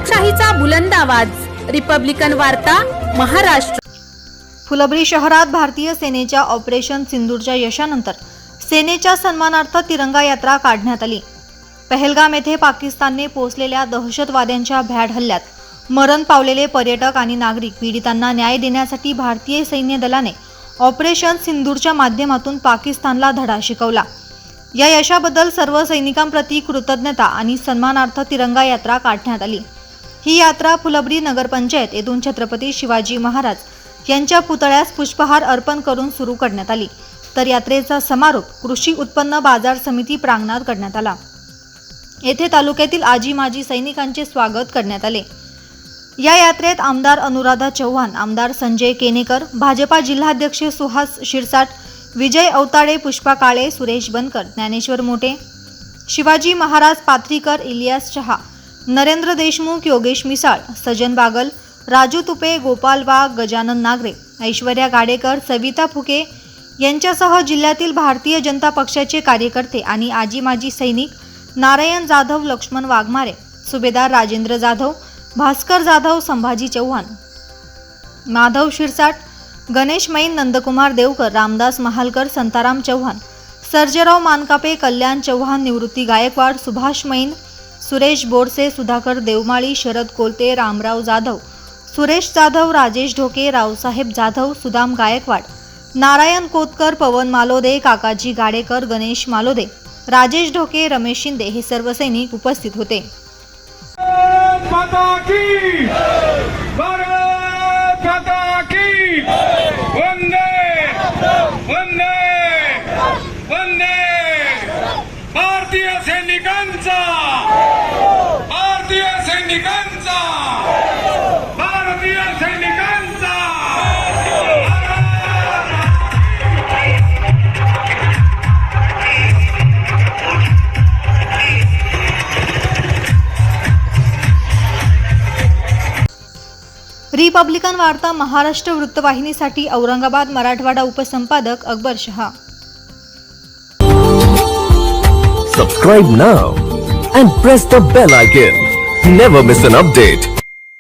लोकशाहीचा बुलंद आवाज, रिपब्लिकन वार्ता, महाराष्ट्र। फुलंब्री शहरात भारतीय सेनेच्या ऑपरेशन सिंदूरच्या यशानंतर सेनेच्या सन्मानार्थ तिरंगा यात्रा काढण्यात आली। पहलगाम येथे पाकिस्तानने पोचलेल्या दहशतवाद्यांच्या भ्याड हल्ल्यात मरण पावलेले पर्यटक आणि नागरिक पीडितांना न्याय देण्यासाठी भारतीय सैन्य दलाने ऑपरेशन सिंदूरच्या माध्यमातून पाकिस्तानला धडा शिकवला। या यशाबद्दल सर्व सैनिकांप्रती कृतज्ञता आणि सन्मानार्थ तिरंगा यात्रा काढण्यात आली। ही यात्रा फुलंब्री नगरपंचायत येथून छत्रपती शिवाजी महाराज यांच्या पुतळ्यास पुष्पहार अर्पण करून सुरू करण्यात आली, तर यात्रेचा समारोप कृषी उत्पन्न बाजार समिती प्रांगणात करण्यात आला। येथे तालुक्यातील आजी माजी सैनिकांचे स्वागत करण्यात आले। या यात्रेत आमदार अनुराधा चव्हाण, आमदार संजय केनेकर, भाजपा जिल्हाध्यक्ष सुहास शिरसाट, विजय अवताडे, पुष्पा काळे, सुरेश बनकर, ज्ञानेश्वर मोठे, शिवाजी महाराज पाथरीकर, इलियास शहा, नरेंद्र देशमुख, योगेश मिसाळ, सजन बागल, राजू तुपे, गोपाल वाघ, गजानन नागरे, ऐश्वर्या गाडेकर, सविता फुके यांच्यासह जिल्ह्यातील भारतीय जनता पक्षाचे कार्यकर्ते आणि आजी माजी सैनिक नारायण जाधव, लक्ष्मण वाघमारे, सुभेदार राजेंद्र जाधव, भास्कर जाधव, संभाजी चव्हाण, माधव शिरसाट, गणेश मैन, नंदकुमार देवकर, रामदास महालकर, संताराम चव्हाण, सर्जेराव मानकापे, कल्याण चव्हाण, निवृत्ती गायकवाड, सुभाष मैन, सुरेश बोरसे, सुधाकर देवमाळी, शरद कोलते, रामराव जाधव, सुरेश जाधव, राजेश ढोके, रावसाहेब जाधव, सुदाम गायकवाड, नारायण कोतकर, पवन मालोदे, काकाजी गाडेकर, गणेश मालोदे, राजेश ढोके, रमेश शिंदे हे सर्व सैनिक उपस्थित होते। माता की भारत माता की वंदे वंदे वंदे। भारतीय सैनिकांचा भारतीय सैनिकांचा भारतीय सैनिकांचा रिपब्लिकन वार्ता Maharashtra वृत्तवाहिनीसाठी Aurangabad Marathwada उपसंपादक Akbar Shah. Subscribe now and press the bell icon. Never miss an update.